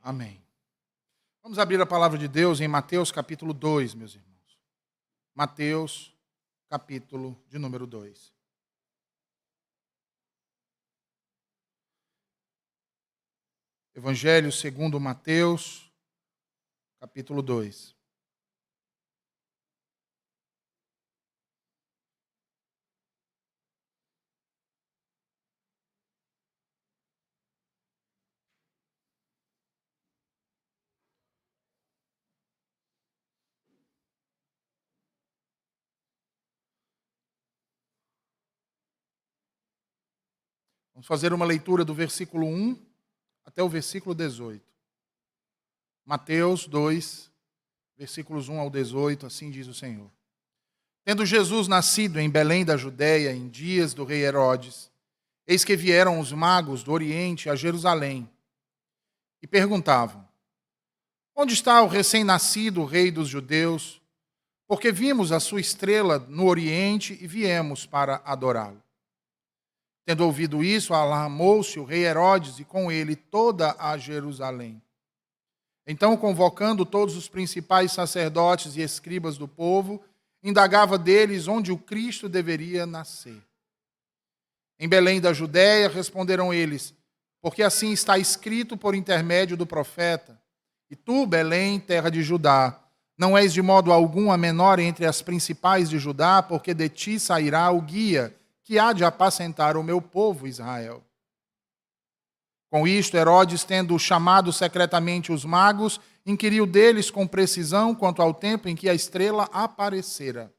Amém. Vamos abrir a palavra de Deus em Mateus capítulo 2, meus irmãos. Mateus capítulo de número 2. Evangelho segundo Mateus, capítulo 2. Vamos fazer uma leitura do versículo 1 até o versículo 18. Mateus 2, versículos 1 ao 18, assim diz o Senhor. Tendo Jesus nascido em Belém da Judéia, em dias do rei Herodes, eis que vieram os magos do Oriente a Jerusalém e perguntavam: onde está o recém-nascido rei dos judeus? Porque vimos a sua estrela no Oriente e viemos para adorá-lo. Tendo ouvido isso, alarmou-se o rei Herodes e com ele toda a Jerusalém. Então, convocando todos os principais sacerdotes e escribas do povo, indagava deles onde o Cristo deveria nascer. Em Belém da Judéia, responderam eles, porque assim está escrito por intermédio do profeta: e tu, Belém, terra de Judá, não és de modo algum a menor entre as principais de Judá, porque de ti sairá o guia que há de apacentar o meu povo Israel. Com isto, Herodes, tendo chamado secretamente os magos, inquiriu deles com precisão quanto ao tempo em que a estrela aparecera.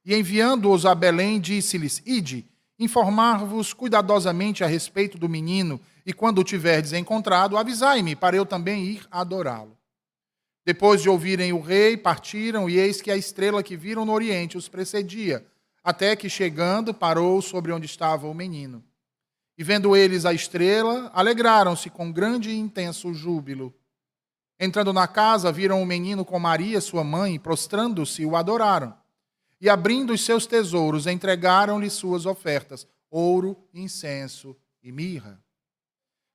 E enviando-os a Belém, disse-lhes: ide, informar-vos cuidadosamente a respeito do menino, e quando o tiverdes encontrado, avisai-me, para eu também ir adorá-lo. Depois de ouvirem o rei, partiram, e eis que a estrela que viram no oriente os precedia, até que, chegando, parou sobre onde estava o menino. E vendo eles a estrela, alegraram-se com grande e intenso júbilo. Entrando na casa, viram o menino com Maria, sua mãe, e prostrando-se, o adoraram. E abrindo os seus tesouros, entregaram-lhe suas ofertas, ouro, incenso e mirra.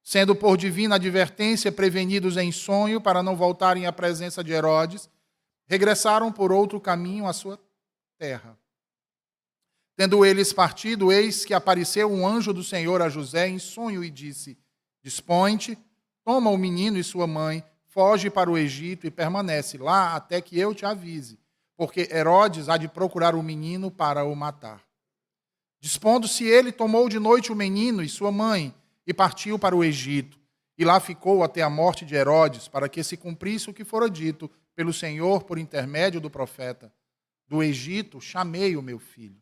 Sendo por divina advertência prevenidos em sonho para não voltarem à presença de Herodes, regressaram por outro caminho à sua terra. Tendo eles partido, eis que apareceu um anjo do Senhor a José em sonho e disse: dispõe-te, toma o menino e sua mãe, foge para o Egito e permanece lá até que eu te avise, porque Herodes há de procurar o menino para o matar. Dispondo-se ele, tomou de noite o menino e sua mãe e partiu para o Egito. E lá ficou até a morte de Herodes, para que se cumprisse o que fora dito pelo Senhor por intermédio do profeta: do Egito chamei o meu filho.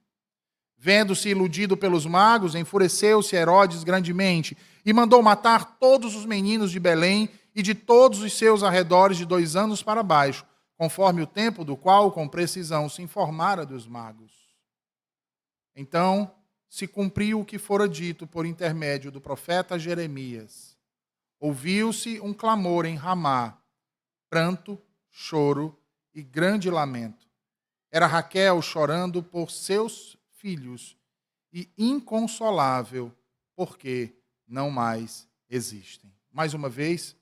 Vendo-se iludido pelos magos, enfureceu-se Herodes grandemente e mandou matar todos os meninos de Belém e de todos os seus arredores de 2 anos para baixo, conforme o tempo do qual com precisão se informara dos magos. Então se cumpriu o que fora dito por intermédio do profeta Jeremias. Ouviu-se um clamor em Ramá, pranto, choro e grande lamento. Era Raquel chorando por seus filhos e inconsolável, porque não mais existem. Mais uma vez,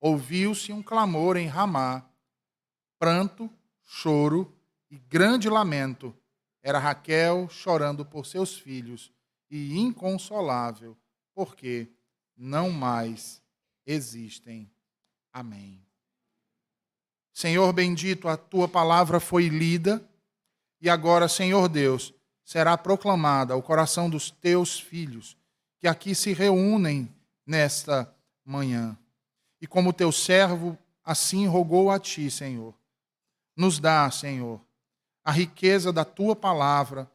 ouviu-se um clamor em Ramá, pranto, choro e grande lamento. Era Raquel chorando por seus filhos e inconsolável, porque não mais existem. Amém. Senhor bendito, a tua palavra foi lida e agora, Senhor Deus, será proclamada ao coração dos teus filhos, que aqui se reúnem nesta manhã. E como teu servo assim rogou a ti, Senhor, nos dá, Senhor, a riqueza da tua palavra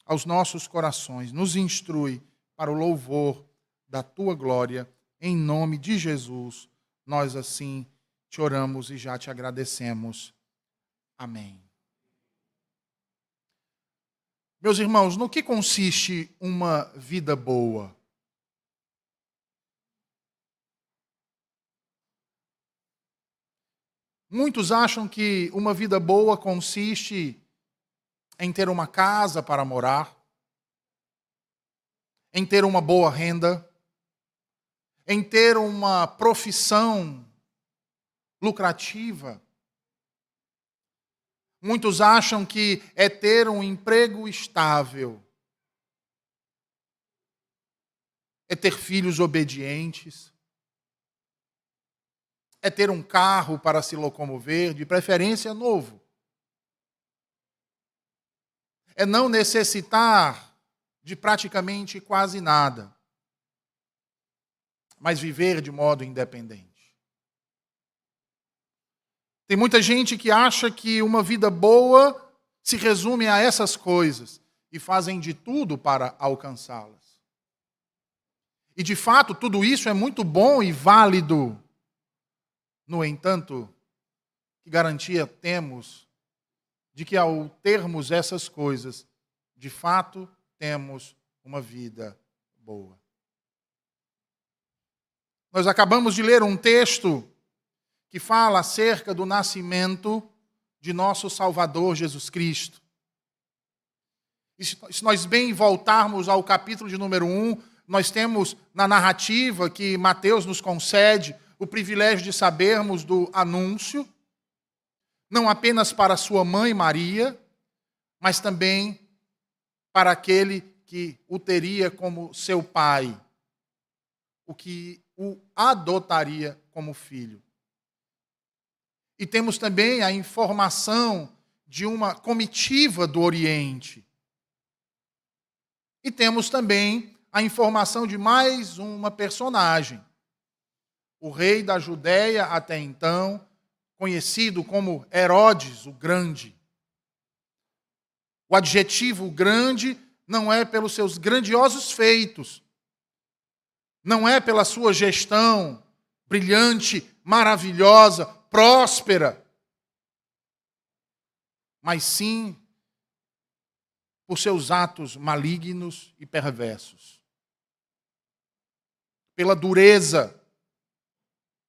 aos nossos corações. Nos instrui para o louvor da tua glória. Em nome de Jesus, nós assim te oramos e já te agradecemos. Amém. Meus irmãos, no que consiste uma vida boa? Muitos acham que uma vida boa consiste em ter uma casa para morar, em ter uma boa renda, em ter uma profissão lucrativa. Muitos acham que é ter um emprego estável, é ter filhos obedientes, é ter um carro para se locomover, de preferência novo. É não necessitar de praticamente quase nada, mas viver de modo independente. Tem muita gente que acha que uma vida boa se resume a essas coisas e fazem de tudo para alcançá-las. E de fato, tudo isso é muito bom e válido. No entanto, que garantia temos de que ao termos essas coisas, de fato, temos uma vida boa? Nós acabamos de ler um texto que fala acerca do nascimento de nosso Salvador Jesus Cristo. E se nós bem voltarmos ao capítulo de número 1, nós temos na narrativa que Mateus nos concede o privilégio de sabermos do anúncio, não apenas para sua mãe Maria, mas também para aquele que o teria como seu pai, o que o adotaria como filho. E temos também a informação de uma comitiva do Oriente. E temos também a informação de mais uma personagem, o rei da Judéia até então, conhecido como Herodes o Grande. O adjetivo grande não é pelos seus grandiosos feitos, não é pela sua gestão brilhante, maravilhosa, próspera, mas sim por seus atos malignos e perversos, pela dureza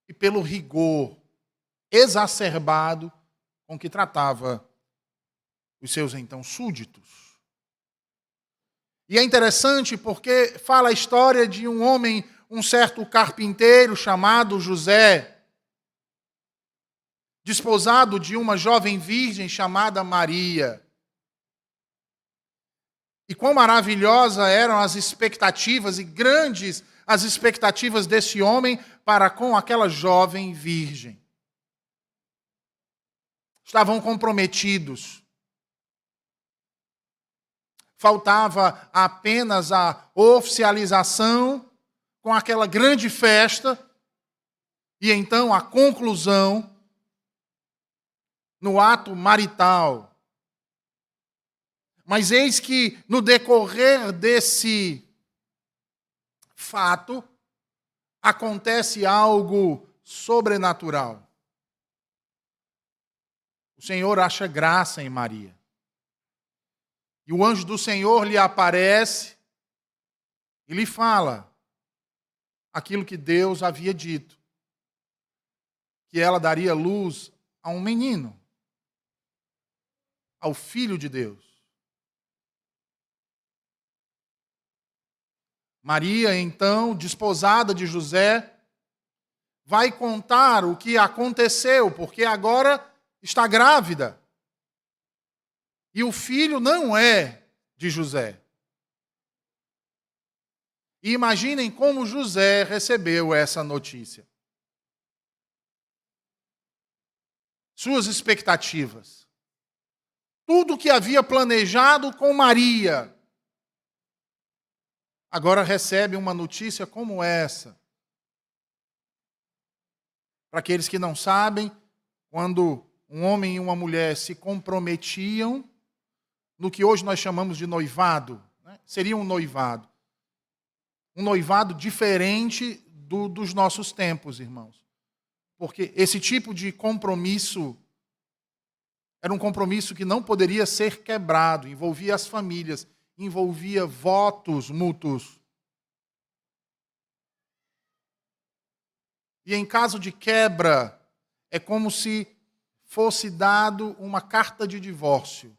e pelo rigor exacerbado com que tratava os seus então súditos. E é interessante porque fala a história de um homem, um certo carpinteiro chamado José, desposado de uma jovem virgem chamada Maria. E quão maravilhosas eram as expectativas e grandes as expectativas desse homem para com aquela jovem virgem. Estavam comprometidos. Faltava apenas a oficialização com aquela grande festa e então a conclusão no ato marital. Mas eis que no decorrer desse fato acontece algo sobrenatural. O Senhor acha graça em Maria. E o anjo do Senhor lhe aparece e lhe fala aquilo que Deus havia dito, que ela daria luz a um menino, ao Filho de Deus. Maria, então, desposada de José, vai contar o que aconteceu, porque agora está grávida. E o filho não é de José. E imaginem como José recebeu essa notícia. Suas expectativas. Tudo que havia planejado com Maria, agora recebe uma notícia como essa. Para aqueles que não sabem, quando um homem e uma mulher se comprometiam no que hoje nós chamamos de noivado, né? Seria um noivado. Um noivado diferente dos nossos tempos, irmãos. Porque esse tipo de compromisso era um compromisso que não poderia ser quebrado, envolvia as famílias, envolvia votos mútuos. E em caso de quebra, é como se fosse dado uma carta de divórcio.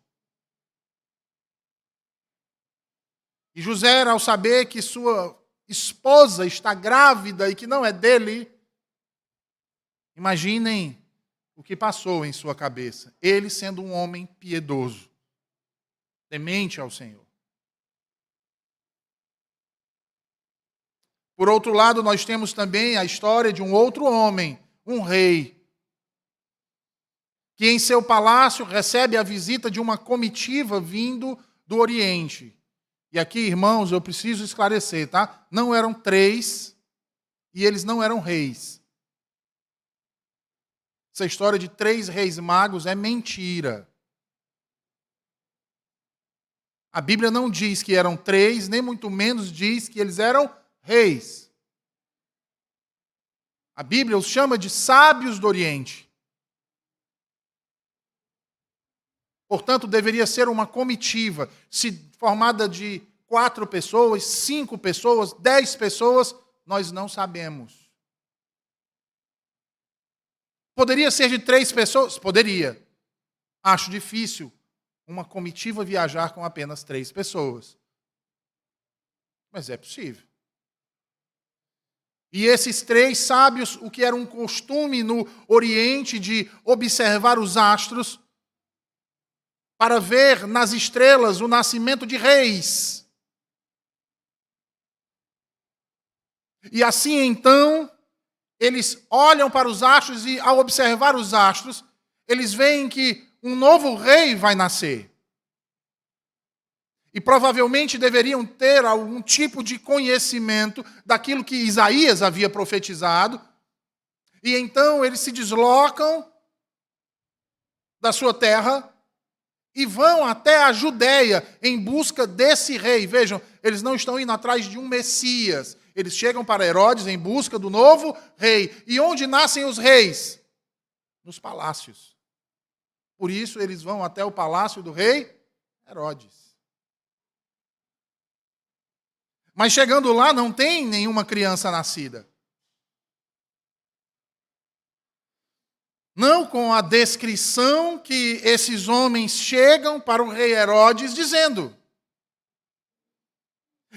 E José, ao saber que sua esposa está grávida e que não é dele, imaginem o que passou em sua cabeça. Ele sendo um homem piedoso, temente ao Senhor. Por outro lado, nós temos também a história de um outro homem, um rei, que em seu palácio recebe a visita de uma comitiva vindo do Oriente. E aqui, irmãos, eu preciso esclarecer, tá? Não eram 3 e eles não eram reis. Essa história de 3 reis magos é mentira. A Bíblia não diz que eram 3, nem muito menos diz que eles eram reis. A Bíblia os chama de sábios do Oriente. Portanto, deveria ser uma comitiva, formada de 4 pessoas, 5 pessoas, 10 pessoas, nós não sabemos. Poderia ser de 3 pessoas? Poderia. Acho difícil uma comitiva viajar com apenas 3 pessoas. Mas é possível. E esses 3 sábios, o que era um costume no Oriente de observar os astros, para ver nas estrelas o nascimento de reis. E assim então, eles olham para os astros e, ao observar os astros, eles veem que um novo rei vai nascer. E provavelmente deveriam ter algum tipo de conhecimento daquilo que Isaías havia profetizado. E então eles se deslocam da sua terra e vão até a Judéia em busca desse rei. Vejam, eles não estão indo atrás de um Messias. Eles chegam para Herodes em busca do novo rei. E onde nascem os reis? Nos palácios. Por isso, eles vão até o palácio do rei Herodes. Mas chegando lá, não tem nenhuma criança nascida. Não com a descrição que esses homens chegam para o rei Herodes dizendo.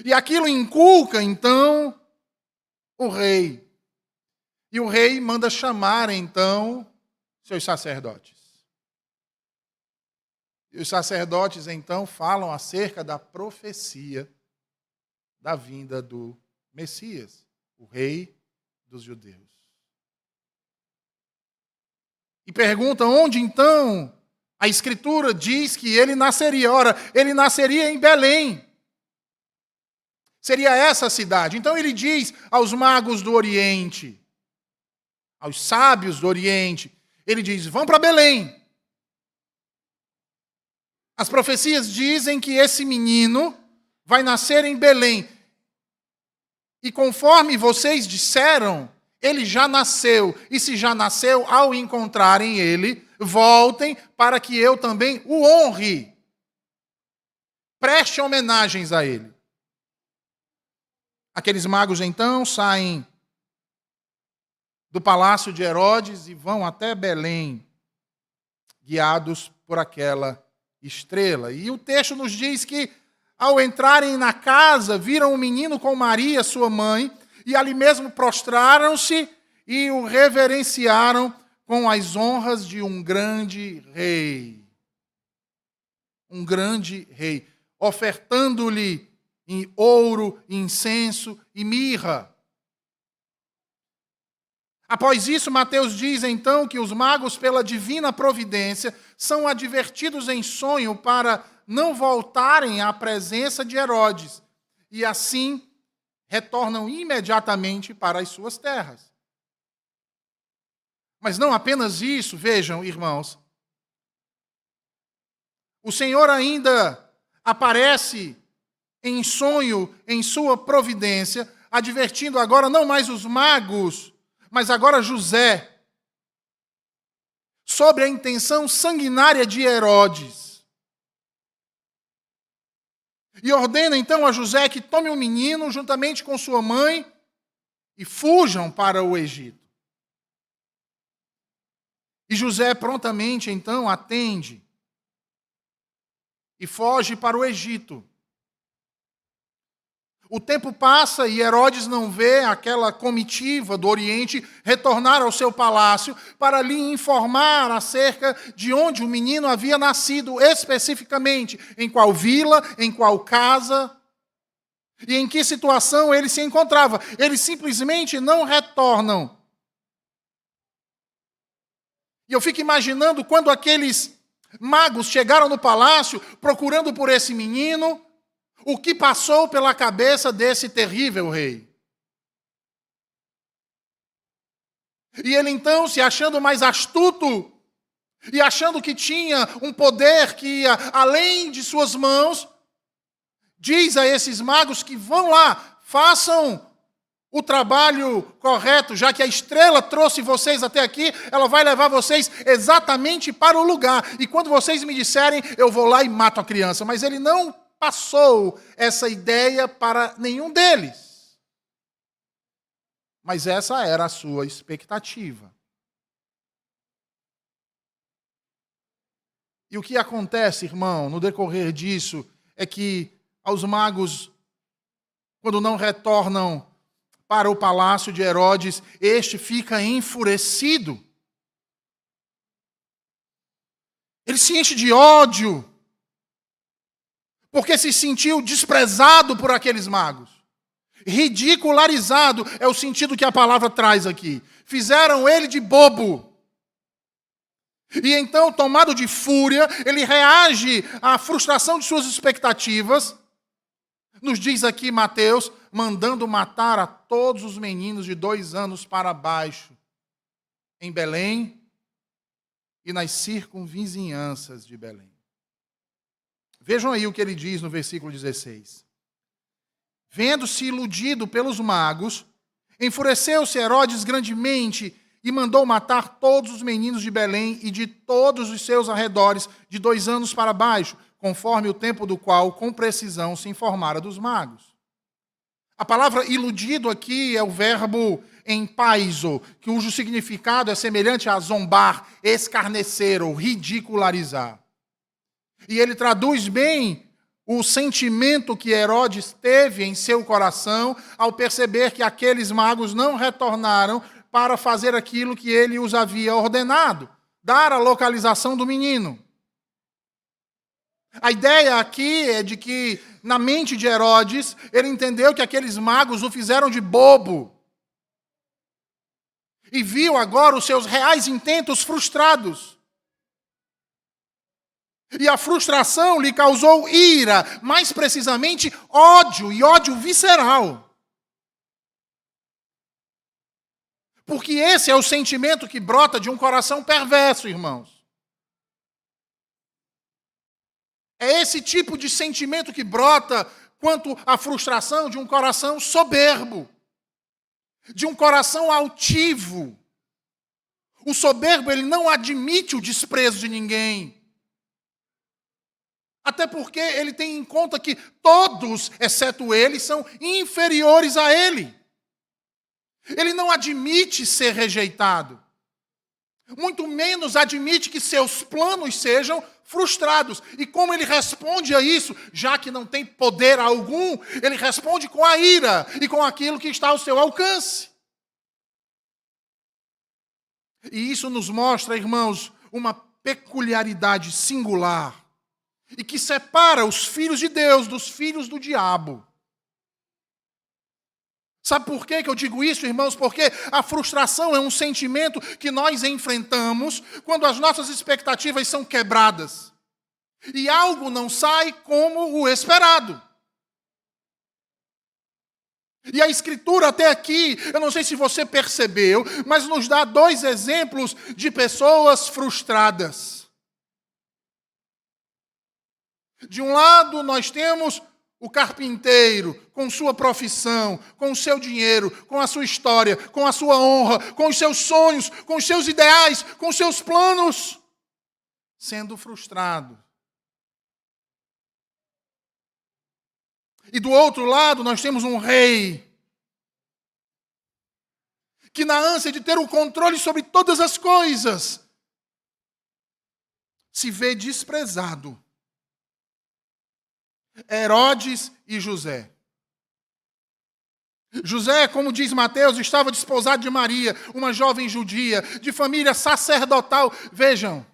E aquilo inculca, então, o rei. E o rei manda chamar, então, seus sacerdotes. E os sacerdotes, então, falam acerca da profecia da vinda do Messias, o rei dos judeus. E perguntam onde, então, a Escritura diz que ele nasceria. Ora, ele nasceria em Belém. Seria essa a cidade. Então ele diz aos magos do Oriente, aos sábios do Oriente, ele diz, vão para Belém. As profecias dizem que esse menino vai nascer em Belém. E conforme vocês disseram, ele já nasceu. E se já nasceu, ao encontrarem ele, voltem para que eu também o honre. Preste homenagens a ele. Aqueles magos, então, saem do palácio de Herodes e vão até Belém, guiados por aquela estrela. E o texto nos diz que, ao entrarem na casa, viram o menino com Maria, sua mãe, e ali mesmo prostraram-se e o reverenciaram com as honras de um grande rei. Um grande rei, ofertando-lhe em ouro, incenso e mirra. Após isso, Mateus diz então que os magos, pela divina providência, são advertidos em sonho para não voltarem à presença de Herodes, e assim retornam imediatamente para as suas terras. Mas não apenas isso, vejam, irmãos, o Senhor ainda aparece em sonho, em sua providência, advertindo agora não mais os magos, mas agora José, sobre a intenção sanguinária de Herodes. E ordena então a José que tome o menino juntamente com sua mãe e fujam para o Egito. E José prontamente então atende e foge para o Egito. O tempo passa e Herodes não vê aquela comitiva do Oriente retornar ao seu palácio para lhe informar acerca de onde o menino havia nascido especificamente, em qual vila, em qual casa e em que situação ele se encontrava. Eles simplesmente não retornam. E eu fico imaginando quando aqueles magos chegaram no palácio procurando por esse menino, o que passou pela cabeça desse terrível rei. E ele então, se achando mais astuto e achando que tinha um poder que ia além de suas mãos, diz a esses magos que vão lá, façam o trabalho correto, já que a estrela trouxe vocês até aqui, ela vai levar vocês exatamente para o lugar. E quando vocês me disserem, eu vou lá e mato a criança. Mas ele não passou essa ideia para nenhum deles. Mas essa era a sua expectativa. E o que acontece, irmão, no decorrer disso, é que aos magos, quando não retornam para o palácio de Herodes, este fica enfurecido. Ele se enche de ódio, porque se sentiu desprezado por aqueles magos. Ridicularizado é o sentido que a palavra traz aqui. Fizeram ele de bobo. E então, tomado de fúria, ele reage à frustração de suas expectativas. Nos diz aqui Mateus, mandando matar a todos os meninos de 2 anos para baixo, em Belém e nas circunvizinhanças de Belém. Vejam aí o que ele diz no versículo 16. Vendo-se iludido pelos magos, enfureceu-se Herodes grandemente e mandou matar todos os meninos de Belém e de todos os seus arredores de 2 anos para baixo, conforme o tempo do qual, com precisão, se informara dos magos. A palavra iludido aqui é o verbo empaizo, cujo significado é semelhante a zombar, escarnecer ou ridicularizar. E ele traduz bem o sentimento que Herodes teve em seu coração ao perceber que aqueles magos não retornaram para fazer aquilo que ele os havia ordenado, dar a localização do menino. A ideia aqui é de que, na mente de Herodes, ele entendeu que aqueles magos o fizeram de bobo. E viu agora os seus reais intentos frustrados. E a frustração lhe causou ira, mais precisamente ódio, e ódio visceral. Porque esse é o sentimento que brota de um coração perverso, irmãos. É esse tipo de sentimento que brota quanto à frustração de um coração soberbo, de um coração altivo. O soberbo, ele não admite o desprezo de ninguém. Até porque ele tem em conta que todos, exceto ele, são inferiores a ele. Ele não admite ser rejeitado. Muito menos admite que seus planos sejam frustrados. E como ele responde a isso, já que não tem poder algum, ele responde com a ira e com aquilo que está ao seu alcance. E isso nos mostra, irmãos, uma peculiaridade singular e que separa os filhos de Deus dos filhos do diabo. Sabe por que eu digo isso, irmãos? Porque a frustração é um sentimento que nós enfrentamos quando as nossas expectativas são quebradas e algo não sai como o esperado. E a Escritura até aqui, eu não sei se você percebeu, mas nos dá 2 exemplos de pessoas frustradas. De um lado, nós temos o carpinteiro, com sua profissão, com o seu dinheiro, com a sua história, com a sua honra, com os seus sonhos, com os seus ideais, com os seus planos, sendo frustrado. E do outro lado, nós temos um rei que, na ânsia de ter o controle sobre todas as coisas, se vê desprezado. Herodes e José. José, como diz Mateus, estava desposado de Maria, uma jovem judia, de família sacerdotal. Vejam.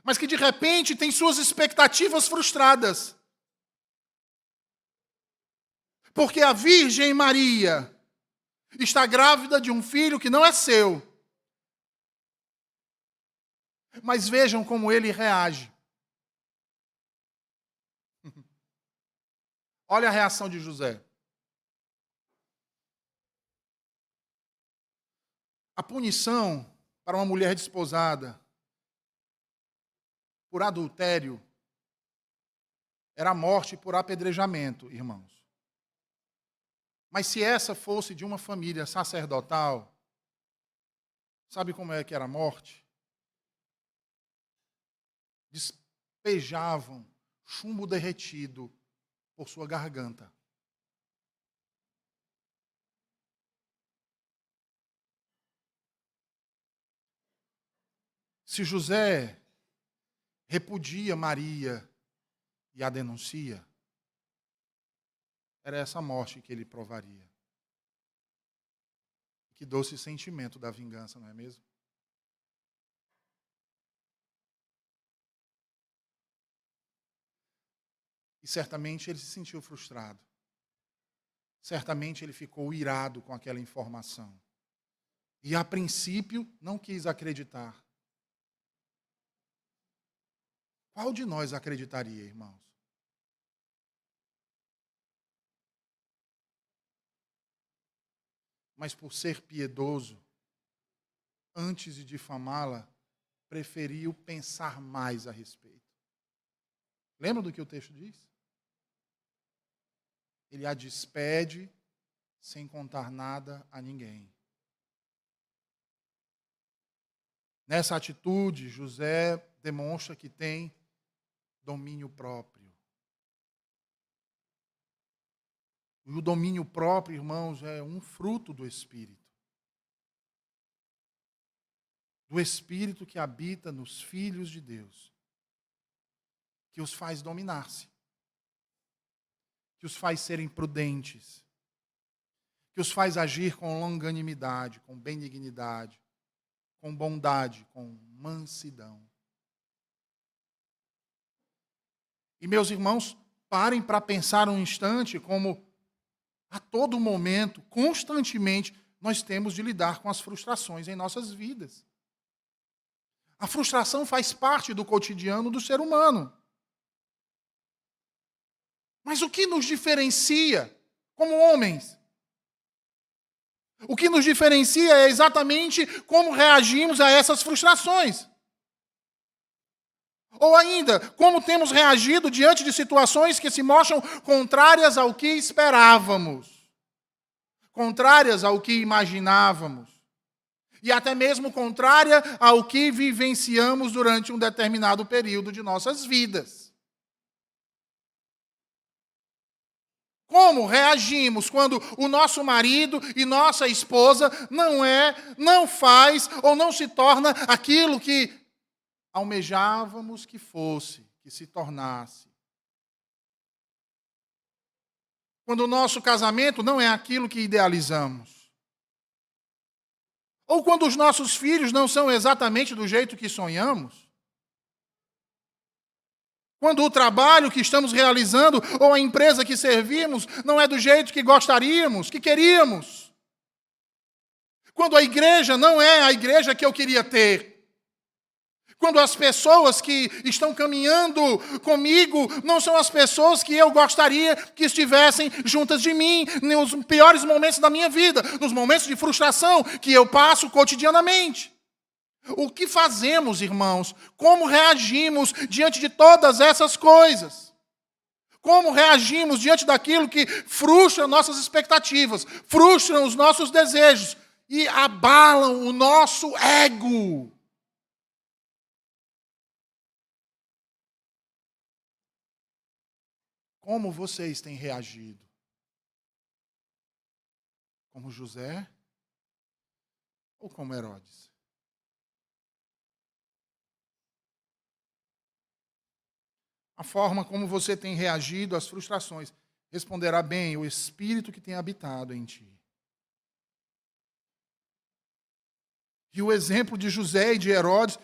Mas que de repente tem suas expectativas frustradas. Porque a Virgem Maria está grávida de um filho que não é seu. Mas vejam como ele reage. Olha a reação de José. A punição para uma mulher desposada por adultério era a morte por apedrejamento, irmãos. Mas se essa fosse de uma família sacerdotal, sabe como é que era a morte? Despejavam chumbo derretido por sua garganta. Se José repudia Maria e a denuncia, era essa morte que ele provaria. Que doce sentimento da vingança, não é mesmo? E certamente ele se sentiu frustrado. Certamente ele ficou irado com aquela informação. E a princípio não quis acreditar. Qual de nós acreditaria, irmãos? Mas por ser piedoso, antes de difamá-la, preferiu pensar mais a respeito. Lembra do que o texto diz? Ele a despede sem contar nada a ninguém. Nessa atitude, José demonstra que tem domínio próprio. E o domínio próprio, irmãos, é um fruto do Espírito. Do Espírito que habita nos filhos de Deus. Que os faz dominar-se. Que os faz serem prudentes. Que os faz agir com longanimidade, com benignidade, com bondade, com mansidão. E, meus irmãos, parem para pensar um instante como a todo momento, constantemente, nós temos de lidar com as frustrações em nossas vidas. A frustração faz parte do cotidiano do ser humano. Mas o que nos diferencia como homens? O que nos diferencia é exatamente como reagimos a essas frustrações. Ou ainda, como temos reagido diante de situações que se mostram contrárias ao que esperávamos, contrárias ao que imaginávamos, e até mesmo contrária ao que vivenciamos durante um determinado período de nossas vidas. Como reagimos quando o nosso marido e nossa esposa não faz ou não se torna aquilo que almejávamos que fosse, que se tornasse? Quando o nosso casamento não é aquilo que idealizamos. Ou quando os nossos filhos não são exatamente do jeito que sonhamos. Quando o trabalho que estamos realizando ou a empresa que servimos não é do jeito que gostaríamos, que queríamos. Quando a igreja não é a igreja que eu queria ter. Quando as pessoas que estão caminhando comigo não são as pessoas que eu gostaria que estivessem juntas de mim nos piores momentos da minha vida, nos momentos de frustração que eu passo cotidianamente. O que fazemos, irmãos? Como reagimos diante de todas essas coisas? Como reagimos diante daquilo que frustra nossas expectativas, frustram os nossos desejos e abalam o nosso ego? Como vocês têm reagido? Como José ou como Herodes? a forma como você tem reagido às frustrações, responderá bem o Espírito que tem habitado em ti. E o exemplo de José e de Herodes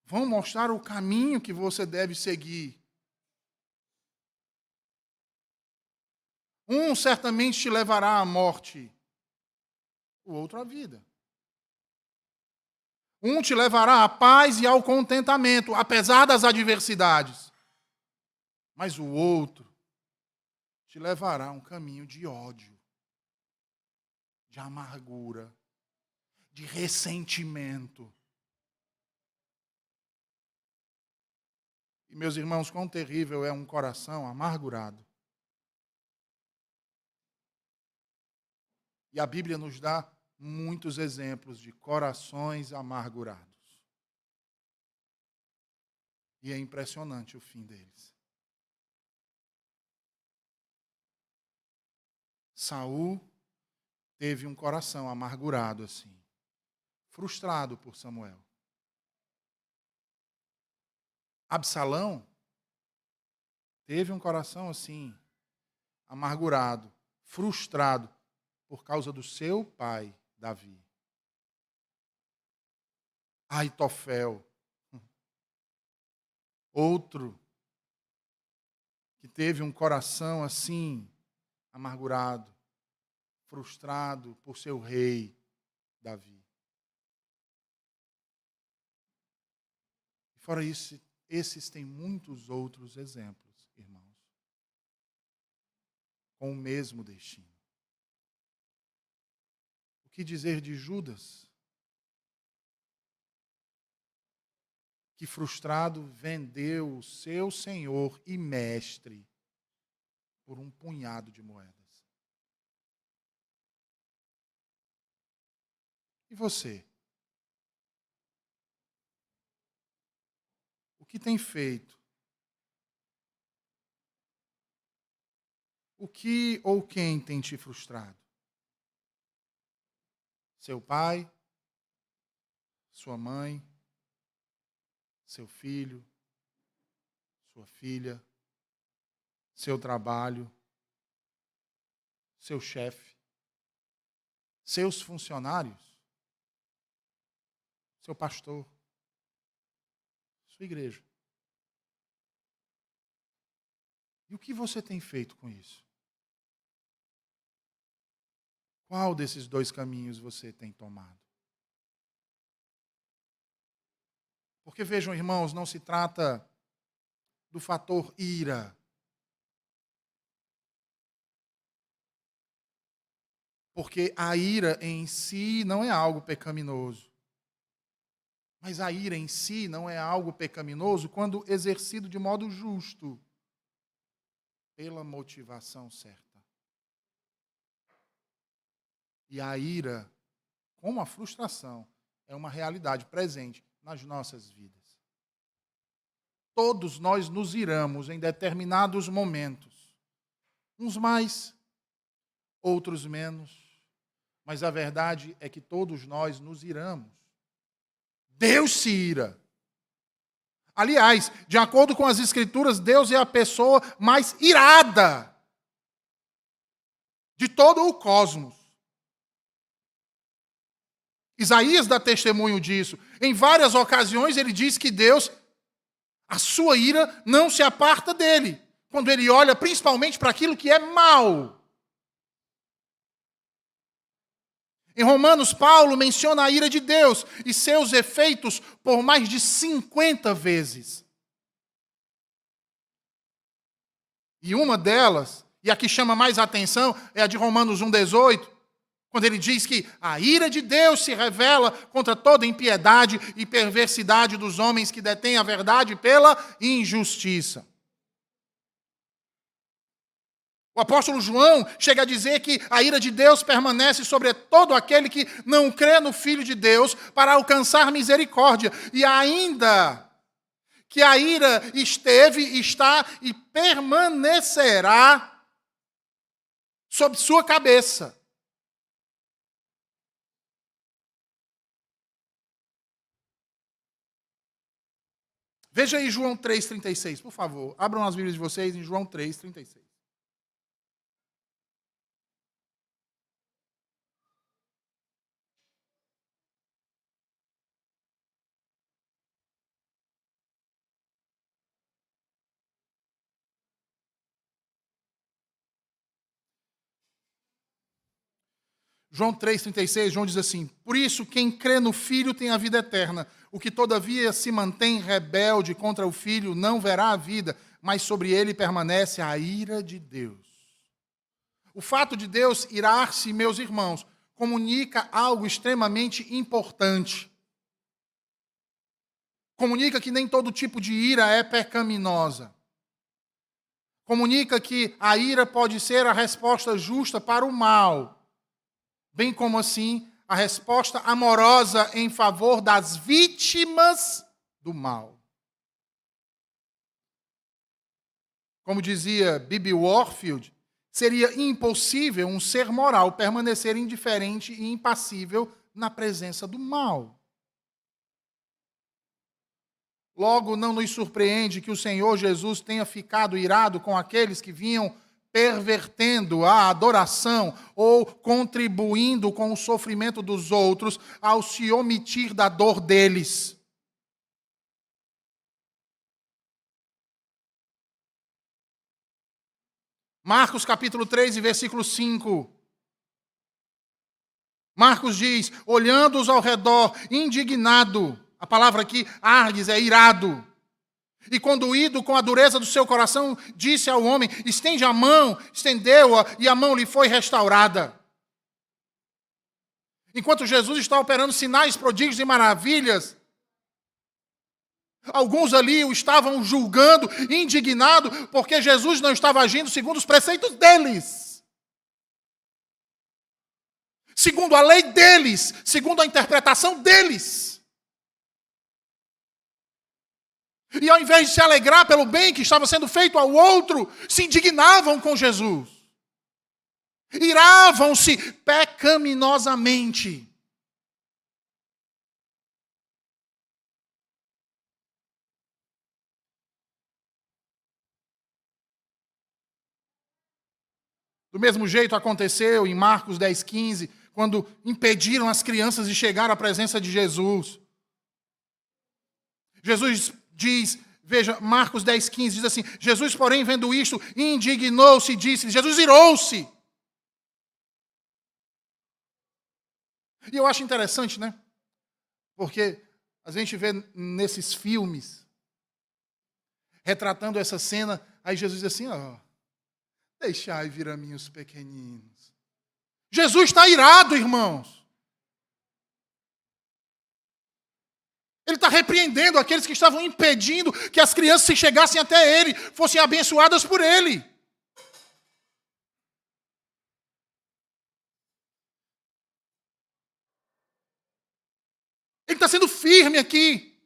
vão mostrar o caminho que você deve seguir. Um certamente te levará à morte, o outro à vida. Um te levará à paz e ao contentamento, apesar das adversidades. Mas o outro te levará a um caminho de ódio, de amargura, de ressentimento. E, meus irmãos, quão terrível é um coração amargurado. E a Bíblia nos dá muitos exemplos de corações amargurados. E é impressionante o fim deles. Saul teve um coração amargurado assim, frustrado por Samuel. Absalão teve um coração assim, amargurado, frustrado por causa do seu pai, Davi. Aitofel, outro que teve um coração assim, amargurado, frustrado por seu rei, Davi. E fora isso, esses têm muitos outros exemplos, irmãos, com o mesmo destino. O que dizer de Judas? Que frustrado vendeu o seu senhor e mestre por um punhado de moedas. E você? O que tem feito? O que ou quem tem te frustrado? Seu pai? Sua mãe? Seu filho? Sua filha? Seu trabalho? Seu chefe? Seus funcionários? Seu pastor? Sua igreja? E o que você tem feito com isso? Qual desses dois caminhos você tem tomado? Porque vejam, irmãos, não se trata do fator ira. Porque a ira em si não é algo pecaminoso. Mas a ira em si não é algo pecaminoso quando exercido de modo justo, pela motivação certa. E a ira, como a frustração, é uma realidade presente nas nossas vidas. Todos nós nos iramos em determinados momentos. Uns mais, outros menos. Mas a verdade é que todos nós nos iramos. Deus se ira. Aliás, de acordo com as Escrituras, Deus é a pessoa mais irada de todo o cosmos. Isaías dá testemunho disso. Em várias ocasiões ele diz que Deus, a sua ira não se aparta dele, quando ele olha principalmente para aquilo que é mal. Em Romanos, Paulo menciona a ira de Deus e seus efeitos por mais de 50 vezes. E uma delas, e a que chama mais atenção, é a de Romanos 1,18, quando ele diz que a ira de Deus se revela contra toda impiedade e perversidade dos homens que detêm a verdade pela injustiça. O apóstolo João chega a dizer que a ira de Deus permanece sobre todo aquele que não crê no Filho de Deus para alcançar misericórdia. E ainda que a ira esteve, está e permanecerá sobre sua cabeça. Veja aí João 3,36, por favor. Abram as Bíblias de vocês em João 3,36. João 3,36, João diz assim: por isso, quem crê no Filho tem a vida eterna. O que todavia se mantém rebelde contra o Filho não verá a vida, mas sobre ele permanece a ira de Deus. O fato de Deus irar-se, meus irmãos, comunica algo extremamente importante. Comunica que nem todo tipo de ira é pecaminosa. Comunica que a ira pode ser a resposta justa para o mal, bem como assim a resposta amorosa em favor das vítimas do mal. Como dizia Bibi Warfield, seria impossível um ser moral permanecer indiferente e impassível na presença do mal. Logo, não nos surpreende que o Senhor Jesus tenha ficado irado com aqueles que vinham pervertendo a adoração ou contribuindo com o sofrimento dos outros ao se omitir da dor deles. Marcos capítulo 3 e versículo 5. Marcos diz: olhando-os ao redor, indignado, a palavra aqui, arges, é irado. E conduído com a dureza do seu coração, disse ao homem: estende a mão, estendeu-a, e a mão lhe foi restaurada. Enquanto Jesus está operando sinais, prodígios e maravilhas, alguns ali o estavam julgando, indignado, porque Jesus não estava agindo segundo os preceitos deles. Segundo a lei deles, segundo a interpretação deles. E ao invés de se alegrar pelo bem que estava sendo feito ao outro, se indignavam com Jesus. Iravam-se pecaminosamente. Do mesmo jeito aconteceu em Marcos 10,15, quando impediram as crianças de chegar à presença de Jesus. Jesus diz, veja, Marcos 10,15 diz assim: Jesus, porém, vendo isto, indignou-se e disse, Jesus irou-se. E eu acho interessante, né? Porque a gente vê nesses filmes, retratando essa cena, aí Jesus diz assim: ó, deixai vir a mim os pequeninos. Jesus está irado, irmãos. Ele está repreendendo aqueles que estavam impedindo que as crianças, se chegassem até ele, fossem abençoadas por ele. Ele está sendo firme aqui.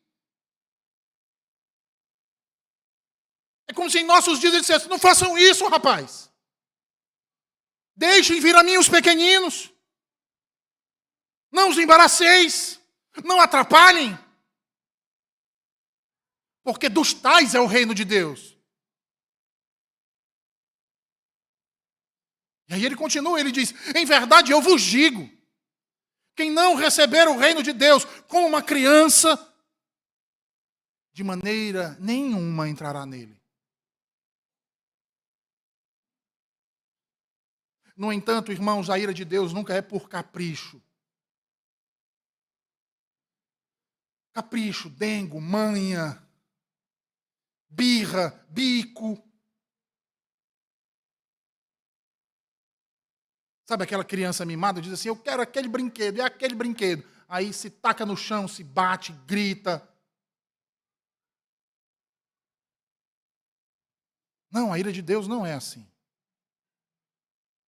É como se em nossos dias ele dissesse: não façam isso, rapaz. Deixem vir a mim os pequeninos. Não os embaraceis. Não atrapalhem. Porque dos tais é o reino de Deus. E aí ele continua, ele diz: em verdade eu vos digo, quem não receber o reino de Deus como uma criança, de maneira nenhuma entrará nele. No entanto, irmãos, a ira de Deus nunca é por capricho. Capricho, dengo, manha, birra, bico. Sabe aquela criança mimada? Diz assim: eu quero aquele brinquedo, e aquele brinquedo. Aí se taca no chão, se bate, grita. Não, a ira de Deus não é assim.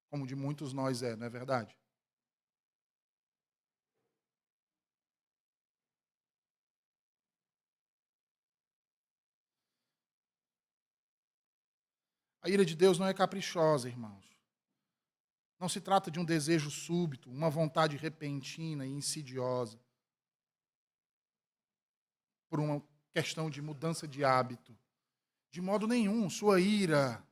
Como de muitos nós é, não é verdade? A ira de Deus não é caprichosa, irmãos. Não se trata de um desejo súbito, uma vontade repentina e insidiosa por uma questão de mudança de hábito. De modo nenhum, sua ira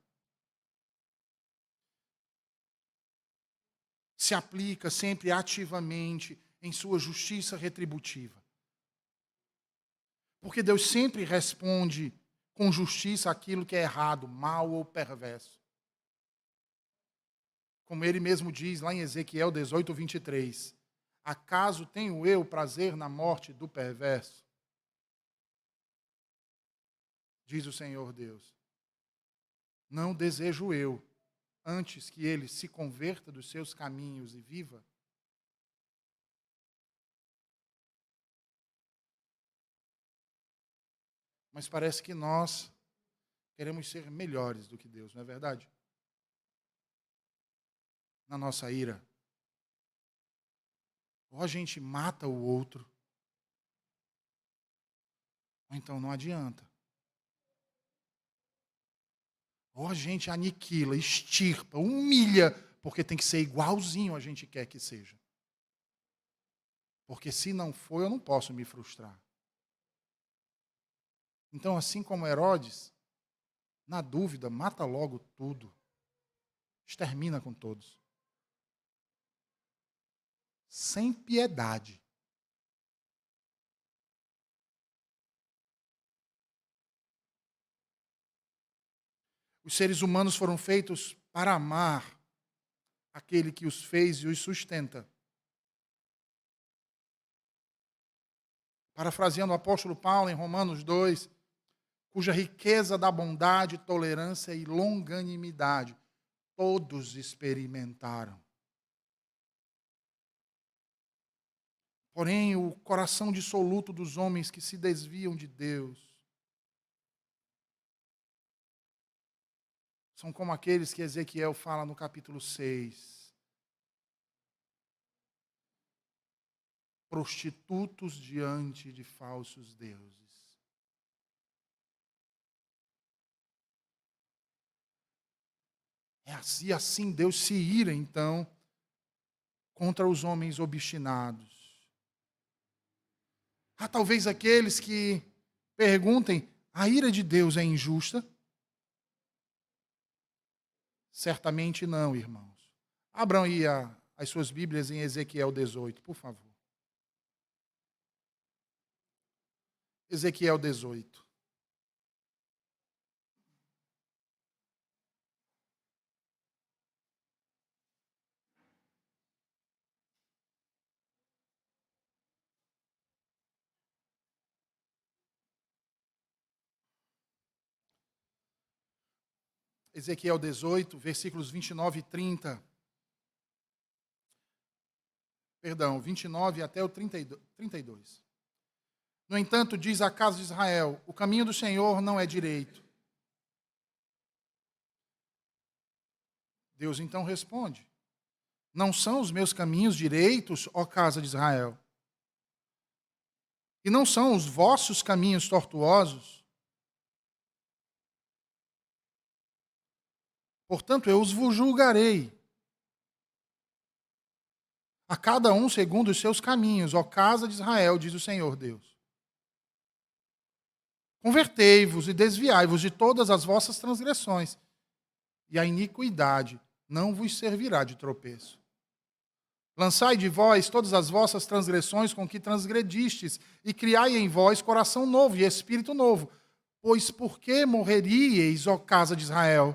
se aplica sempre ativamente em sua justiça retributiva. Porque Deus sempre responde com justiça aquilo que é errado, mal ou perverso. Como ele mesmo diz lá em Ezequiel 18, 23. Acaso tenho eu prazer na morte do perverso? Diz o Senhor Deus. Não desejo eu, antes que ele se converta dos seus caminhos e viva? Mas parece que nós queremos ser melhores do que Deus, não é verdade? Na nossa ira. Ou a gente mata o outro, ou então não adianta. Ou a gente aniquila, extirpa, humilha, porque tem que ser igualzinho a gente quer que seja. Porque se não for, eu não posso me frustrar. Então, assim como Herodes, na dúvida, mata logo tudo. Extermina com todos. Sem piedade. Os seres humanos foram feitos para amar aquele que os fez e os sustenta. Parafraseando o apóstolo Paulo em Romanos 2, cuja riqueza da bondade, tolerância e longanimidade todos experimentaram. Porém, o coração dissoluto dos homens que se desviam de Deus são como aqueles que Ezequiel fala no capítulo 6. Prostitutos diante de falsos deuses. E assim Deus se ira, então, contra os homens obstinados. Há talvez aqueles que perguntem, a ira de Deus é injusta? Certamente não, irmãos. Abram aí as suas Bíblias em Ezequiel 18, por favor. Ezequiel 18. Ezequiel 18, versículos 29 e 30. Perdão, 29 até o 32. No entanto, diz a casa de Israel, o caminho do Senhor não é direito. Deus então responde, não são os meus caminhos direitos, ó casa de Israel? E não são os vossos caminhos tortuosos? Portanto, eu vos julgarei, a cada um segundo os seus caminhos, ó casa de Israel, diz o Senhor Deus. Convertei-vos e desviai-vos de todas as vossas transgressões, e a iniquidade não vos servirá de tropeço. Lançai de vós todas as vossas transgressões com que transgredistes, e criai em vós coração novo e espírito novo. Pois por que morreríeis, ó casa de Israel?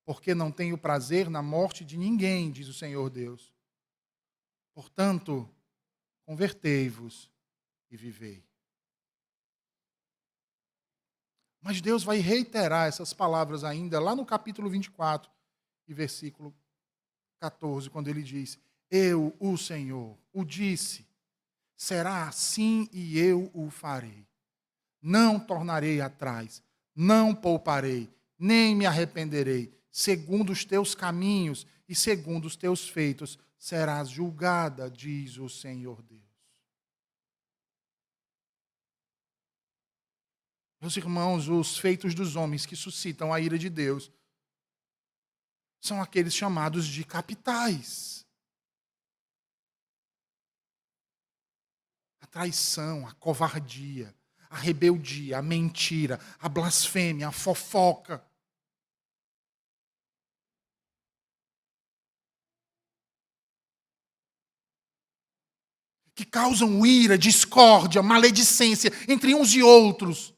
Porque não tenho prazer na morte de ninguém, diz o Senhor Deus. Portanto, convertei-vos e vivei. Mas Deus vai reiterar essas palavras ainda lá no capítulo 24 e versículo 14, quando ele diz, eu, o Senhor, o disse, será assim e eu o farei. Não tornarei atrás, não pouparei, nem me arrependerei. Segundo os teus caminhos e segundo os teus feitos, serás julgada, diz o Senhor Deus. Meus irmãos, os feitos dos homens que suscitam a ira de Deus são aqueles chamados de capitais. A traição, a covardia, a rebeldia, a mentira, a blasfêmia, a fofoca. Que causam ira, discórdia, maledicência entre uns e outros.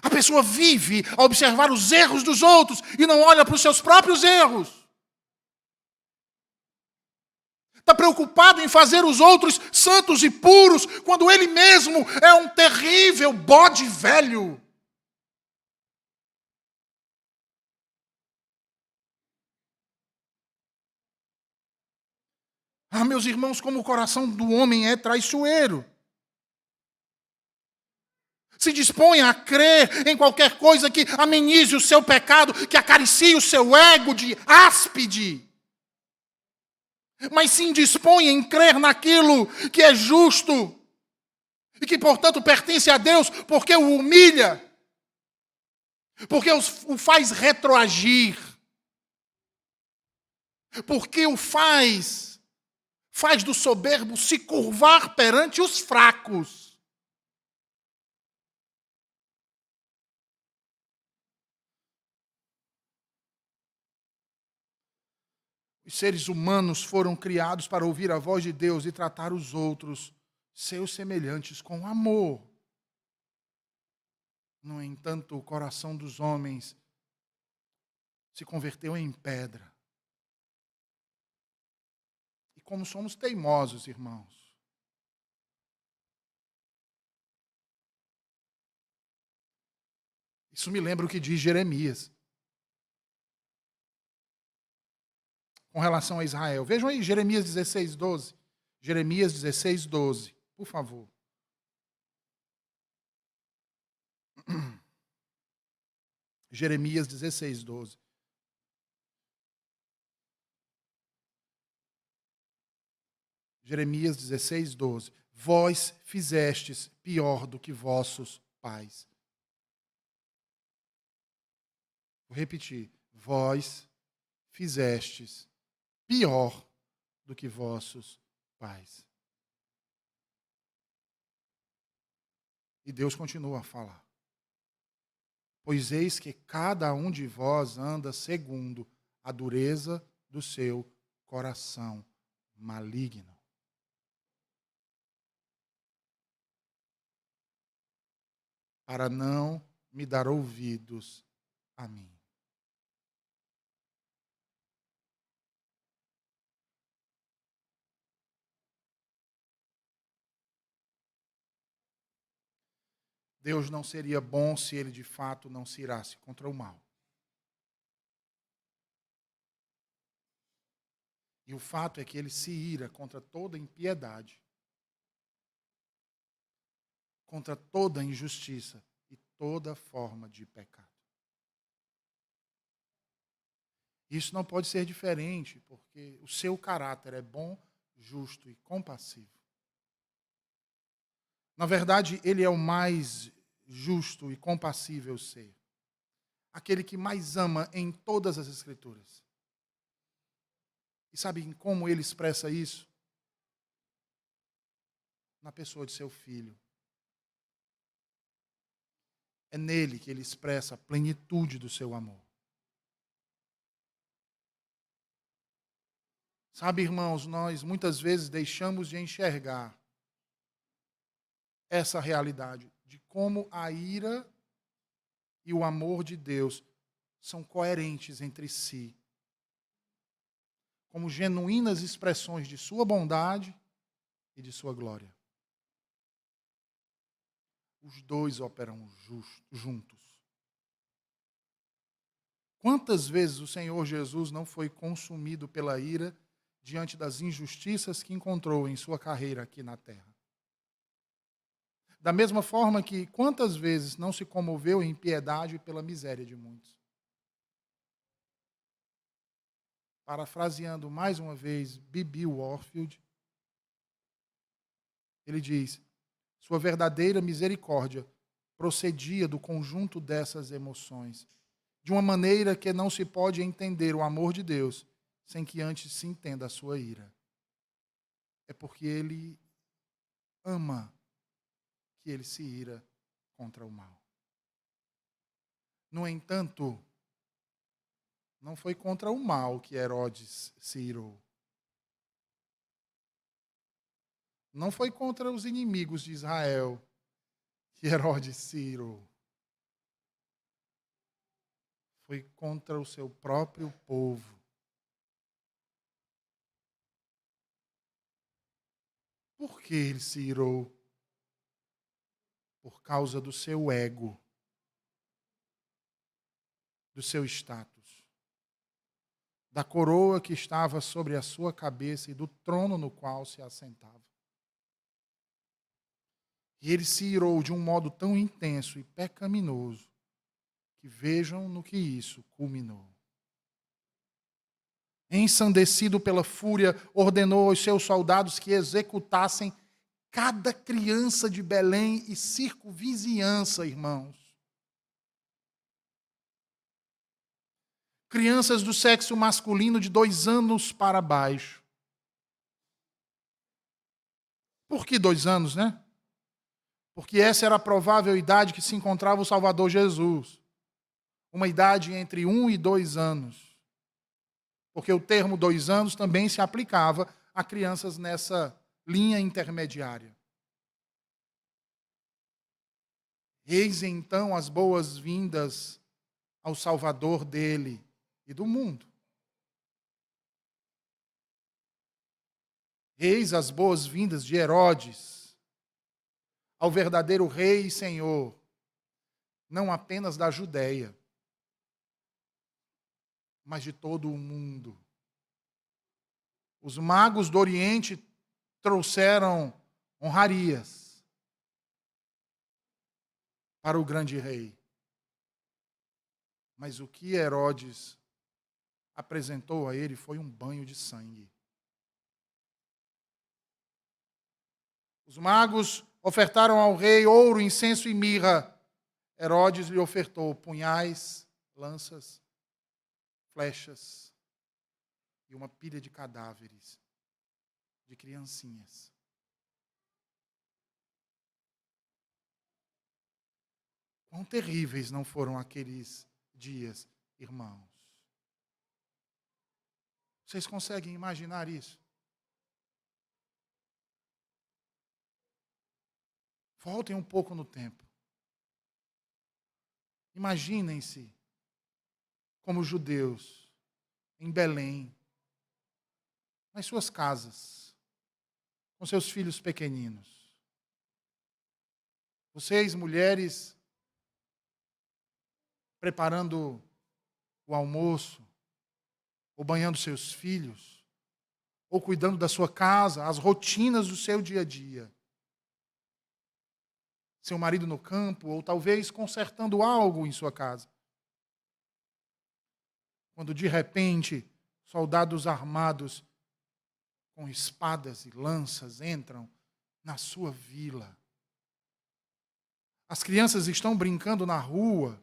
A pessoa vive a observar os erros dos outros e não olha para os seus próprios erros. Está preocupado em fazer os outros santos e puros, quando ele mesmo é um terrível bode velho. Ah, meus irmãos, como o coração do homem é traiçoeiro. Se dispõe a crer em qualquer coisa que amenize o seu pecado, que acaricie o seu ego de áspide. Mas se indispõe em crer naquilo que é justo e que, portanto, pertence a Deus, porque o humilha, porque o faz retroagir, porque o faz do soberbo se curvar perante os fracos. Os seres humanos foram criados para ouvir a voz de Deus e tratar os outros, seus semelhantes, com amor. No entanto, o coração dos homens se converteu em pedra. E como somos teimosos, irmãos. Isso me lembra o que diz Jeremias com relação a Israel. Vejam aí Jeremias 16, 12. Jeremias 16, 12, por favor. Jeremias 16, 12. Jeremias 16, 12. Vós fizestes pior do que vossos pais. Vou repetir. Vós fizestes pior do que vossos pais. E Deus continua a falar. Pois eis que cada um de vós anda segundo a dureza do seu coração maligno. Para não me dar ouvidos a mim. Deus não seria bom se ele de fato não se irasse contra o mal. E o fato é que ele se ira contra toda impiedade, contra toda injustiça e toda forma de pecado. Isso não pode ser diferente, porque o seu caráter é bom, justo e compassivo. Na verdade, ele é o mais justo e compassível ser. Aquele que mais ama em todas as Escrituras. E sabe como ele expressa isso? Na pessoa de seu filho. É nele que ele expressa a plenitude do seu amor. Sabe, irmãos, nós muitas vezes deixamos de enxergar essa realidade de como a ira e o amor de Deus são coerentes entre si, como genuínas expressões de sua bondade e de sua glória. Os dois operam juntos. Quantas vezes o Senhor Jesus não foi consumido pela ira diante das injustiças que encontrou em sua carreira aqui na terra? Da mesma forma que quantas vezes não se comoveu em piedade pela miséria de muitos. Parafraseando mais uma vez B.B. Warfield, ele diz: sua verdadeira misericórdia procedia do conjunto dessas emoções, de uma maneira que não se pode entender o amor de Deus sem que antes se entenda a sua ira. É porque ele ama que ele se ira contra o mal. No entanto, não foi contra o mal que Herodes se irou. Não foi contra os inimigos de Israel que Herodes se irou. Foi contra o seu próprio povo. Por que ele se irou? Por causa do seu ego, do seu status, da coroa que estava sobre a sua cabeça e do trono no qual se assentava. E ele se irou de um modo tão intenso e pecaminoso que vejam no que isso culminou. Ensandecido pela fúria, ordenou aos seus soldados que executassem cada criança de Belém e circunvizinhança, irmãos. Crianças do sexo masculino de 2 anos para baixo. Por que 2 anos, né? Porque essa era a provável idade que se encontrava o Salvador Jesus. Uma idade entre 1 e 2 anos. Porque o termo 2 anos também se aplicava a crianças nessa linha intermediária. Eis então as boas-vindas ao Salvador dele e do mundo. Eis as boas-vindas de Herodes ao verdadeiro rei e senhor, não apenas da Judéia, mas de todo o mundo. Os magos do Oriente trouxeram honrarias para o grande rei. Mas o que Herodes apresentou a ele foi um banho de sangue. Os magos ofertaram ao rei ouro, incenso e mirra. Herodes lhe ofertou punhais, lanças, flechas e uma pilha de cadáveres de criancinhas. Quão terríveis não foram aqueles dias, irmãos? Vocês conseguem imaginar isso? Voltem um pouco no tempo. Imaginem-se como judeus em Belém, nas suas casas, com seus filhos pequeninos. Vocês, mulheres, preparando o almoço, ou banhando seus filhos, ou cuidando da sua casa, as rotinas do seu dia a dia. Seu marido no campo, ou talvez consertando algo em sua casa. Quando de repente soldados armados com espadas e lanças entram na sua vila. As crianças estão brincando na rua.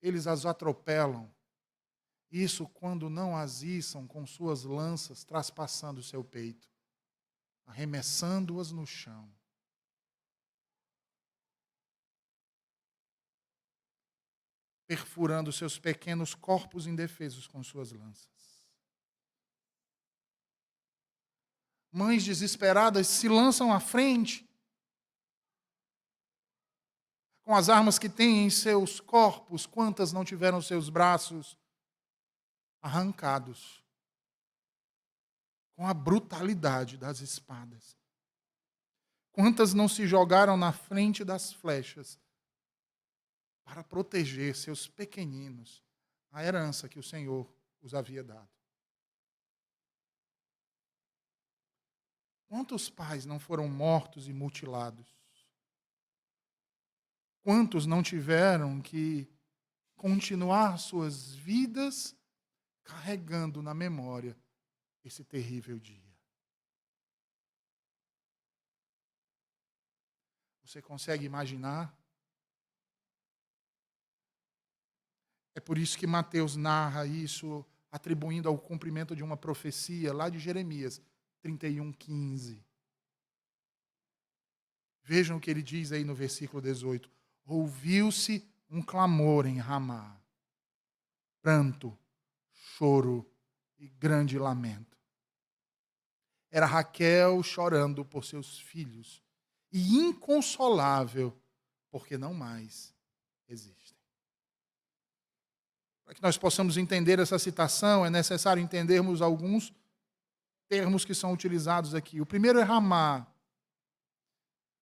Eles as atropelam. Isso quando não as içam com suas lanças traspassando o seu peito, arremessando-as no chão. Perfurando seus pequenos corpos indefesos com suas lanças. Mães desesperadas se lançam à frente com as armas que têm em seus corpos. Quantas não tiveram seus braços arrancados com a brutalidade das espadas? Quantas não se jogaram na frente das flechas para proteger seus pequeninos, a herança que o Senhor os havia dado? Quantos pais não foram mortos e mutilados? Quantos não tiveram que continuar suas vidas carregando na memória esse terrível dia? Você consegue imaginar? É por isso que Mateus narra isso atribuindo ao cumprimento de uma profecia lá de Jeremias 31:15. Vejam o que ele diz aí no versículo 18. Ouviu-se um clamor em Ramá, pranto, choro e grande lamento. Era Raquel chorando por seus filhos e inconsolável, porque não mais existem. Para que nós possamos entender essa citação, é necessário entendermos alguns termos que são utilizados aqui. O primeiro é Ramá.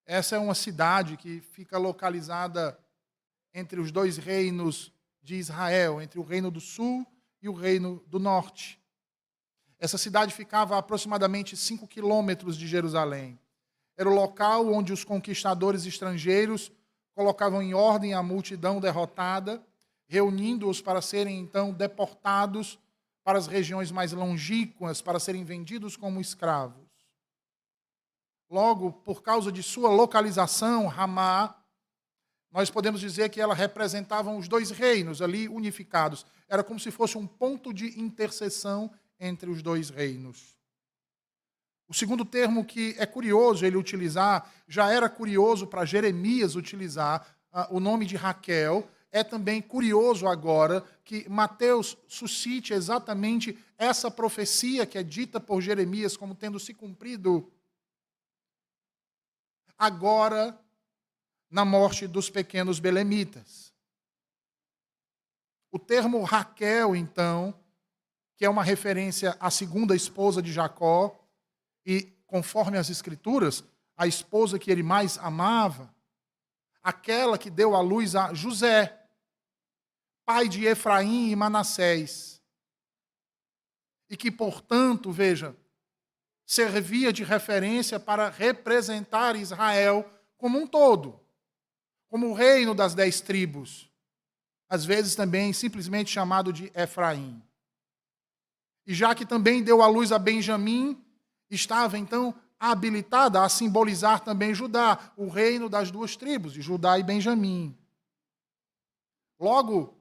Essa é uma cidade que fica localizada entre os dois reinos de Israel, entre o reino do sul e o reino do norte. Essa cidade ficava a aproximadamente 5 quilômetros de Jerusalém. Era o local onde os conquistadores estrangeiros colocavam em ordem a multidão derrotada, reunindo-os para serem então deportados para as regiões mais longínquas, para serem vendidos como escravos. Logo, por causa de sua localização, Ramá, nós podemos dizer que ela representava os dois reinos ali unificados. Era como se fosse um ponto de interseção entre os dois reinos. O segundo termo que é curioso ele utilizar, já era curioso para Jeremias utilizar o nome de Raquel, é também curioso agora que Mateus suscite exatamente essa profecia que é dita por Jeremias como tendo se cumprido agora na morte dos pequenos belemitas. O termo Raquel, então, que é uma referência à segunda esposa de Jacó, e conforme as Escrituras, a esposa que ele mais amava, aquela que deu à luz a José, pai de Efraim e Manassés, e que, portanto, veja, servia de referência para representar Israel como um todo, como o reino das 10 tribos, às vezes também simplesmente chamado de Efraim. E já que também deu à luz a Benjamim, estava então habilitada a simbolizar também Judá, o reino das 2 tribos, de Judá e Benjamim. Logo,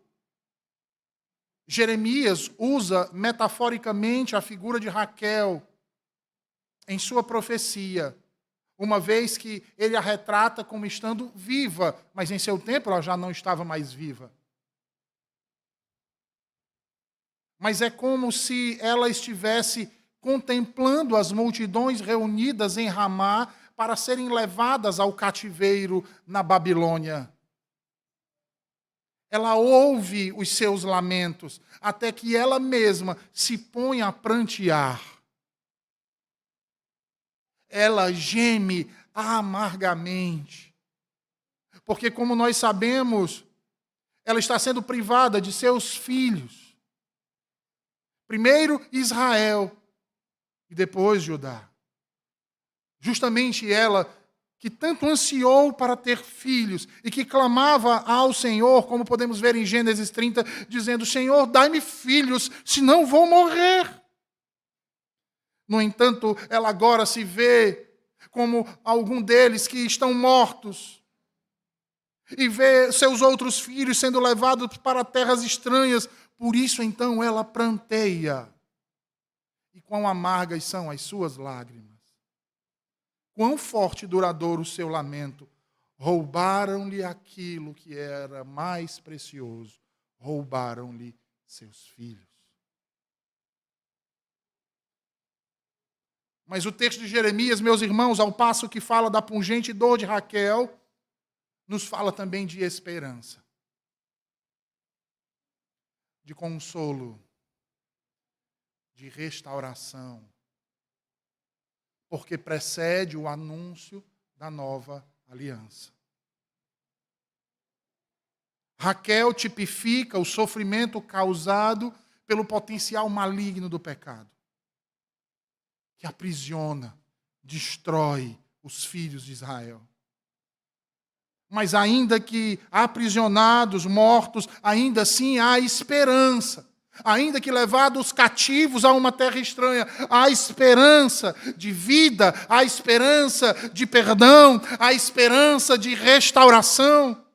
Jeremias usa metaforicamente a figura de Raquel em sua profecia, uma vez que ele a retrata como estando viva, mas em seu tempo ela já não estava mais viva. Mas é como se ela estivesse contemplando as multidões reunidas em Ramá para serem levadas ao cativeiro na Babilônia. Ela ouve os seus lamentos, até que ela mesma se põe a prantear. Ela geme amargamente. Porque, como nós sabemos, ela está sendo privada de seus filhos. Primeiro Israel e depois Judá. Justamente ela que tanto ansiou para ter filhos e que clamava ao Senhor, como podemos ver em Gênesis 30, dizendo: Senhor, dai-me filhos, senão vou morrer. No entanto, ela agora se vê como algum deles que estão mortos e vê seus outros filhos sendo levados para terras estranhas. Por isso, então, ela pranteia. E quão amargas são as suas lágrimas. Quão forte e duradouro o seu lamento. Roubaram-lhe aquilo que era mais precioso. Roubaram-lhe seus filhos. Mas o texto de Jeremias, meus irmãos, ao passo que fala da pungente dor de Raquel, nos fala também de esperança, de consolo, de restauração, porque precede o anúncio da nova aliança. Raquel tipifica o sofrimento causado pelo potencial maligno do pecado, que aprisiona, destrói os filhos de Israel. Mas ainda que aprisionados, mortos, ainda assim há esperança. Ainda que levados cativos a uma terra estranha, há esperança de vida, há esperança de perdão, há esperança de restauração.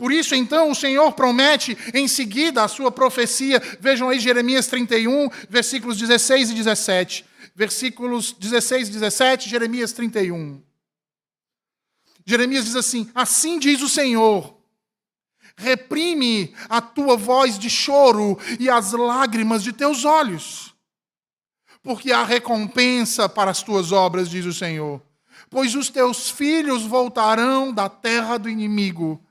Por isso, então, o Senhor promete em seguida a sua profecia. Vejam aí Jeremias 31, versículos 16 e 17. Versículos 16 e 17, Jeremias 31. Jeremias diz assim: assim diz o Senhor, reprime a tua voz de choro e as lágrimas de teus olhos, porque há recompensa para as tuas obras, diz o Senhor. Pois os teus filhos voltarão da terra do inimigo.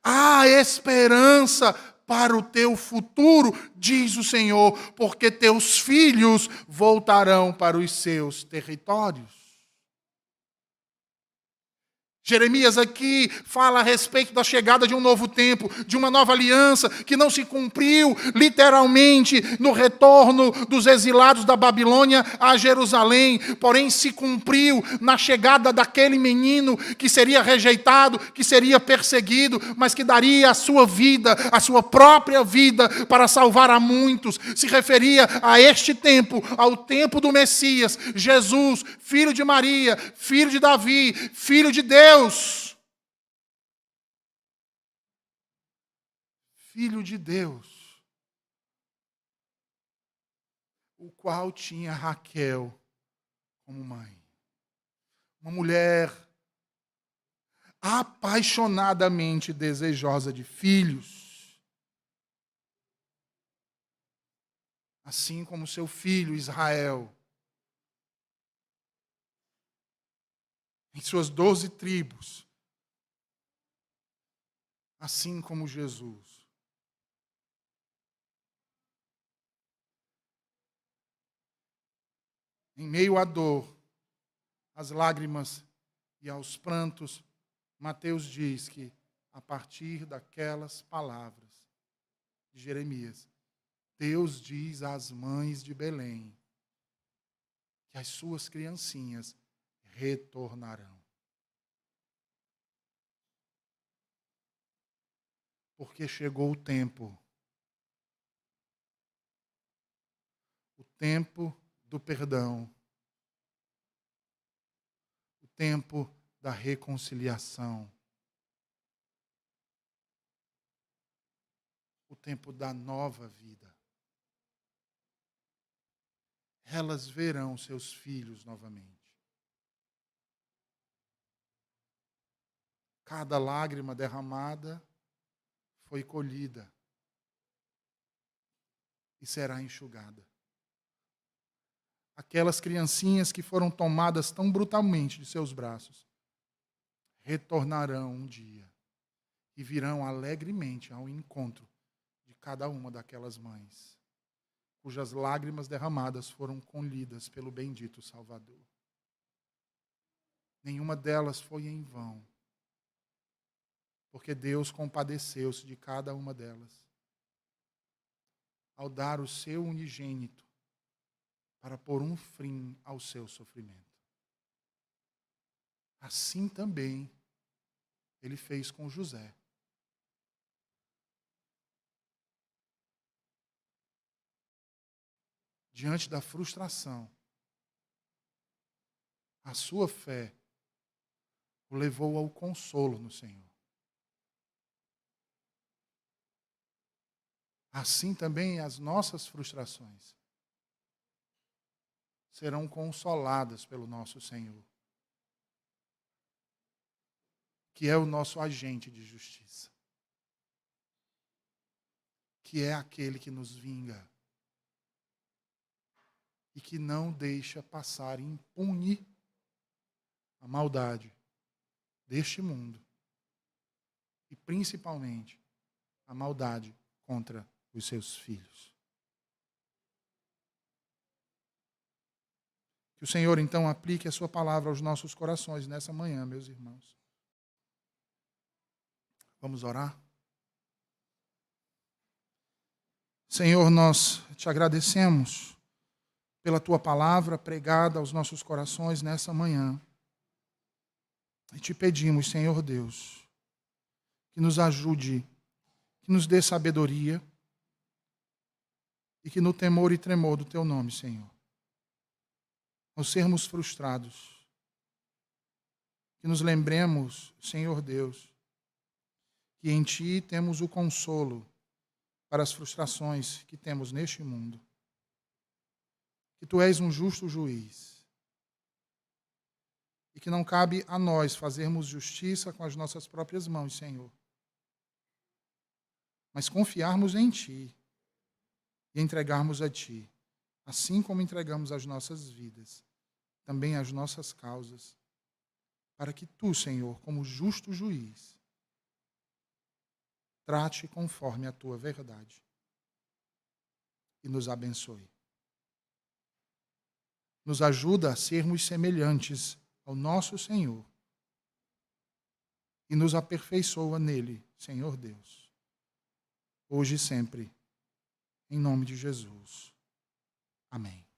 Há esperança para o teu futuro, diz o Senhor, porque teus filhos voltarão para os seus territórios. Jeremias aqui fala a respeito da chegada de um novo tempo, de uma nova aliança que não se cumpriu literalmente no retorno dos exilados da Babilônia a Jerusalém, porém se cumpriu na chegada daquele menino que seria rejeitado, que seria perseguido, mas que daria a sua vida, a sua própria vida para salvar a muitos. Se referia a este tempo, ao tempo do Messias, Jesus, filho de Maria, filho de Davi, filho de Deus. Filho de Deus, o qual tinha Raquel como mãe. Uma mulher apaixonadamente desejosa de filhos, assim como seu filho Israel, em suas 12 tribos, assim como Jesus. Em meio à dor, às lágrimas e aos prantos, Mateus diz que, a partir daquelas palavras de Jeremias, Deus diz às mães de Belém que as suas criancinhas retornarão. Porque chegou o tempo do perdão, o tempo da reconciliação, o tempo da nova vida. Elas verão seus filhos novamente. Cada lágrima derramada foi colhida e será enxugada. Aquelas criancinhas que foram tomadas tão brutalmente de seus braços retornarão um dia e virão alegremente ao encontro de cada uma daquelas mães, cujas lágrimas derramadas foram colhidas pelo bendito Salvador. Nenhuma delas foi em vão, porque Deus compadeceu-se de cada uma delas, ao dar o seu unigênito para pôr um fim ao seu sofrimento. Assim também ele fez com José. Diante da frustração, a sua fé o levou ao consolo no Senhor. Assim também as nossas frustrações serão consoladas pelo nosso Senhor, que é o nosso agente de justiça, que é aquele que nos vinga e que não deixa passar impune a maldade deste mundo e principalmente a maldade contra os seus filhos. Que o Senhor, então, aplique a sua palavra aos nossos corações nessa manhã, meus irmãos. Vamos orar? Senhor, nós te agradecemos pela tua palavra pregada aos nossos corações nessa manhã. E te pedimos, Senhor Deus, que nos ajude, que nos dê sabedoria e que no temor e tremor do teu nome, Senhor, ao sermos frustrados, que nos lembremos, Senhor Deus, que em Ti temos o consolo para as frustrações que temos neste mundo. Que Tu és um justo juiz e que não cabe a nós fazermos justiça com as nossas próprias mãos, Senhor, mas confiarmos em Ti e entregarmos a Ti, assim como entregamos as nossas vidas, também as nossas causas, para que Tu, Senhor, como justo juiz, trate conforme a Tua verdade e nos abençoe. Nos ajuda a sermos semelhantes ao nosso Senhor e nos aperfeiçoa nele, Senhor Deus, hoje e sempre, em nome de Jesus. Amém.